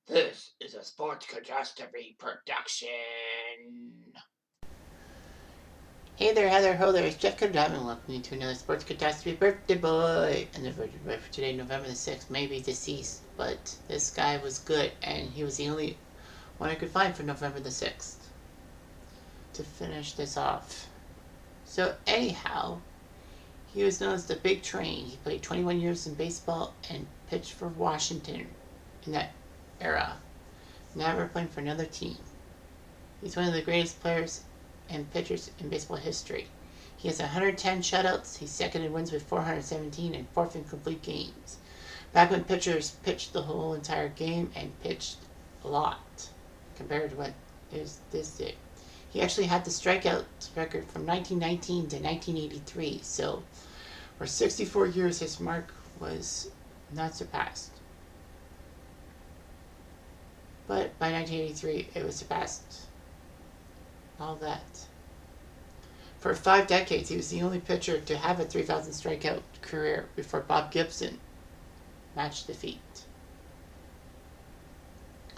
This is a sports catastrophe production. Hey there, Heather, ho there, it's Jeff Diamond. Welcome you to another Sports Catastrophe birthday boy. And the birthday boy for today, November the 6th, may be deceased, but this guy was good, and he was the only one I could find for November the 6th to finish this off. So, anyhow, he was known as the Big Train. He played 21 years in baseball and pitched for Washington in that era, never playing for another team. He's one of the greatest players and pitchers in baseball history. He has 110 shutouts. He's second in wins with 417 and fourth in complete games. Back when pitchers pitched the whole entire game and pitched a lot compared to what is this day. He actually had the strikeout record from 1919 to 1983. So for 64 years, his mark was not surpassed. But by 1983, it was surpassed. All that. For 5 decades, he was the only pitcher to have a 3,000 strikeout career before Bob Gibson matched the feat.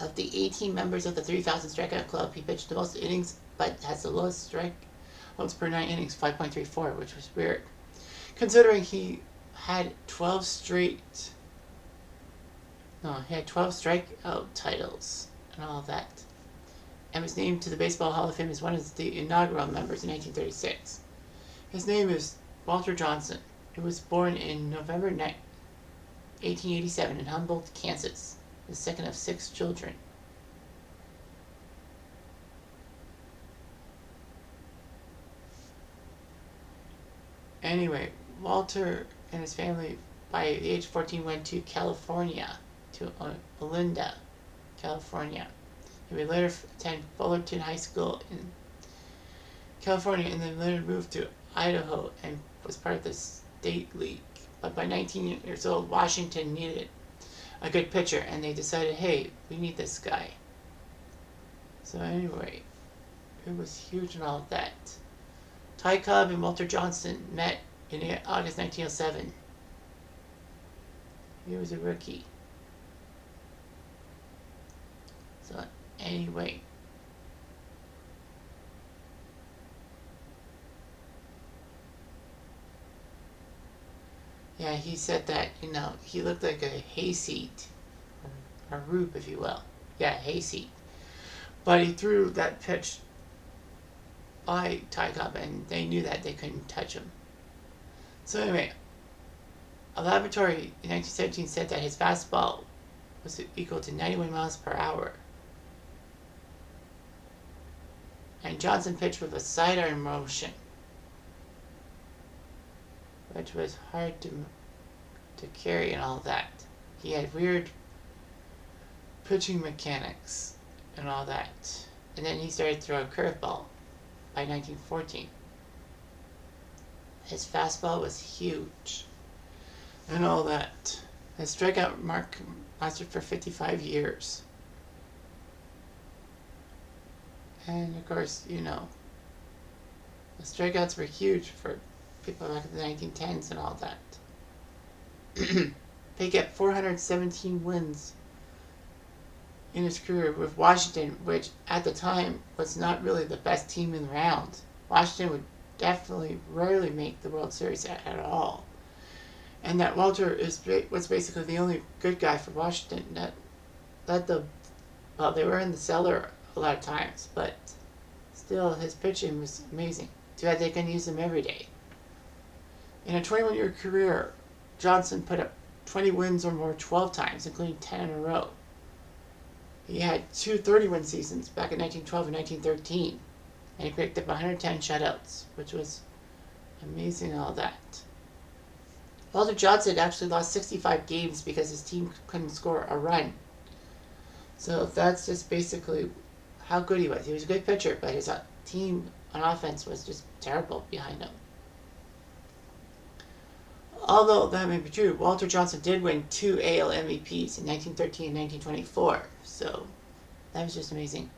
Of the 18 members of the 3,000 strikeout club, he pitched the most innings, but has the lowest strikeouts per 9 innings, 5.34, which was weird, considering he had 12 strikeout titles and all that, and was named to the Baseball Hall of Fame as one of the inaugural members in 1936. His name is Walter Johnson. He was born in November 1887 in Humboldt, Kansas, the second of 6 children. Anyway, Walter and his family by the age of 14 went to California, to Olinda, California. He would later attend Fullerton High School in California and then later moved to Idaho and was part of the State League. But by 19 years old, Washington needed a good pitcher and they decided, hey, we need this guy. So anyway, it was huge and all of that. Ty Cobb and Walter Johnson met in August 1907. He was a rookie. So anyway, yeah, he said that, he looked like a hayseed, or a roof, if you will. Yeah, hayseed. But he threw that pitch by Ty Cobb, and they knew that they couldn't touch him. So anyway, a laboratory in 1917 said that his fastball was equal to 91 miles per hour. And Johnson pitched with a sidearm motion, which was hard to carry and all that. He had weird pitching mechanics and all that. And then he started throwing a curveball by 1914. His fastball was huge and all that. His strikeout mark lasted for 55 years. And of course, the strikeouts were huge for people back in the 1910s and all that. They get 417 wins in his career with Washington, which at the time was not really the best team in the round. Washington would definitely rarely make the World Series at all. And that Walter was basically the only good guy for Washington that led the... Well, they were in the cellar a lot of times, but still his pitching was amazing. Too bad they couldn't use him every day. In a 21-year career, Johnson put up 20 wins or more 12 times, including 10 in a row. He had 2 30-win seasons back in 1912 and 1913, and he picked up 110 shutouts, which was amazing, all that. Walter Johnson actually lost 65 games because his team couldn't score a run. So that's just basically how good he was. He was a good pitcher, but his team on offense was just terrible behind him. Although that may be true, Walter Johnson did win 2 AL MVPs in 1913 and 1924, so that was just amazing.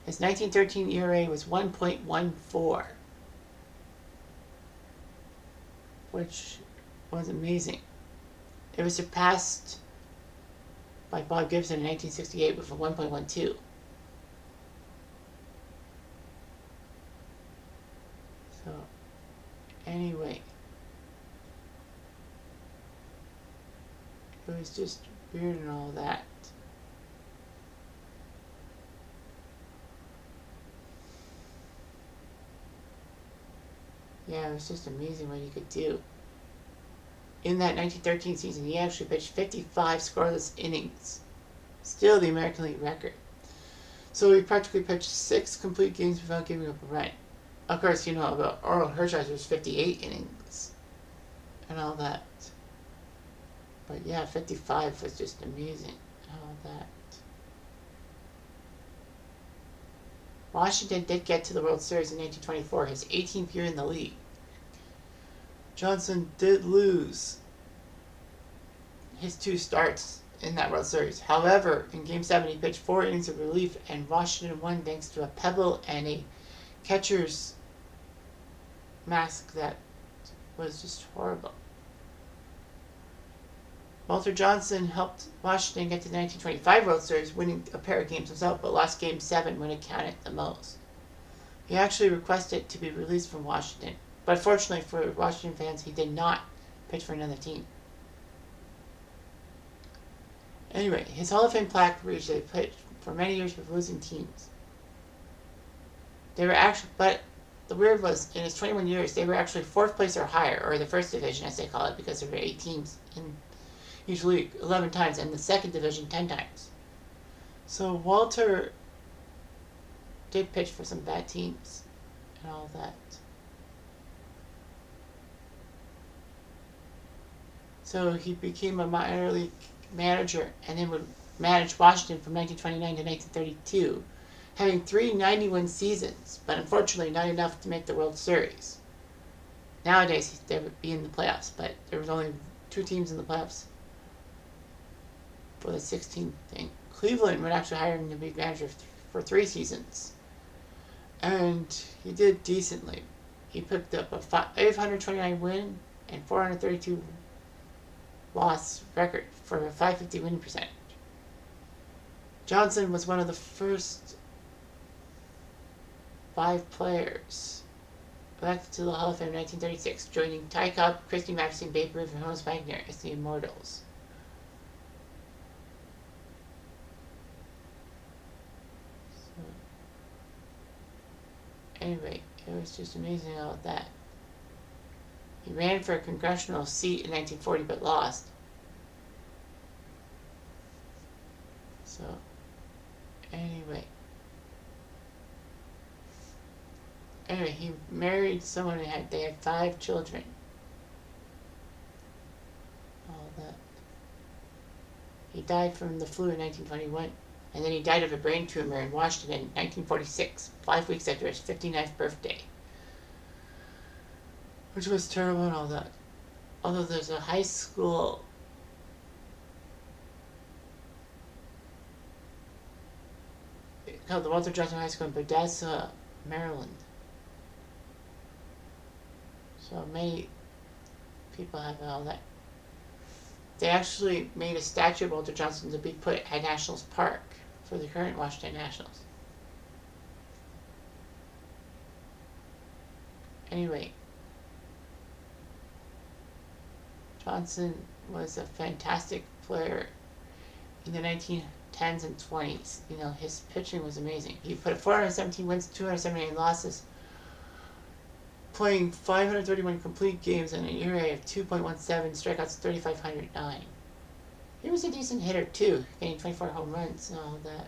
His 1913 ERA was 1.14, which was amazing. It was surpassed by by Bob Gibson in 1968 with a 1.12. So, anyway, it was just weird and all that. Yeah, it was just amazing what he could do. In that 1913 season, he actually pitched 55 scoreless innings. Still the American League record. So he practically pitched 6 complete games without giving up a run. Of course, you know about Orel Hershiser's 58 innings and all that. But yeah, 55 was just amazing. All that. Washington did get to the World Series in 1924, his 18th year in the league. Johnson did lose his 2 starts in that World Series. However, in Game 7, he pitched 4 innings of relief, and Washington won thanks to a pebble and a catcher's mask that was just horrible. Walter Johnson helped Washington get to the 1925 World Series, winning a pair of games himself, but lost Game 7 when it counted the most. He actually requested to be released from Washington, but fortunately for Washington fans, he did not pitch for another team. Anyway, his Hall of Fame plaque reads that he pitched for many years with losing teams. But the weird was, in his 21 years, they were actually 4th place or higher, or the first division as they call it, because there were 8 teams in each league 11 times, and the second division 10 times. So Walter did pitch for some bad teams and all that. So he became a minor league manager and then would manage Washington from 1929 to 1932, having 3 90-win seasons, but unfortunately not enough to make the World Series. Nowadays they would be in the playoffs, but there was only 2 teams in the playoffs for the 16th thing. Cleveland would actually hire him to be manager for 3 seasons, and he did decently. He picked up a 529 win and 432 loss record for a 550 winning percentage. Johnson was one of the first 5 players elected to the Hall of Fame in 1936, joining Ty Cobb, Christy Mathewson, Babe Ruth, and Honus Wagner as the Immortals. So, anyway, it was just amazing all that. He ran for a congressional seat in 1940 but lost. So, anyway, he married someone and they had 5 children. All that. He died from the flu in 1921, and then he died of a brain tumor in Washington in 1946, 5 weeks after his 59th birthday. Which was terrible and all that. Although there's a high school called the Walter Johnson High School in Bethesda, Maryland. So many people have all that. They actually made a statue of Walter Johnson to be put at Nationals Park for the current Washington Nationals. Anyway, Johnson was a fantastic player in the 1910s and 20s. You know, his pitching was amazing. He put 417 wins, 279 losses, playing 531 complete games and an ERA of 2.17, strikeouts 3,509. He was a decent hitter too, getting 24 home runs and all that.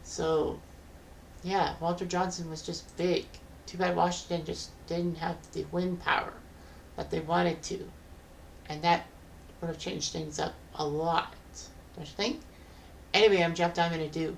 So, yeah, Walter Johnson was just big. Too bad Washington just didn't have the win power that they wanted to. And that would have changed things up a lot, don't you think? Anyway, I'm Jeff Diamond. I do.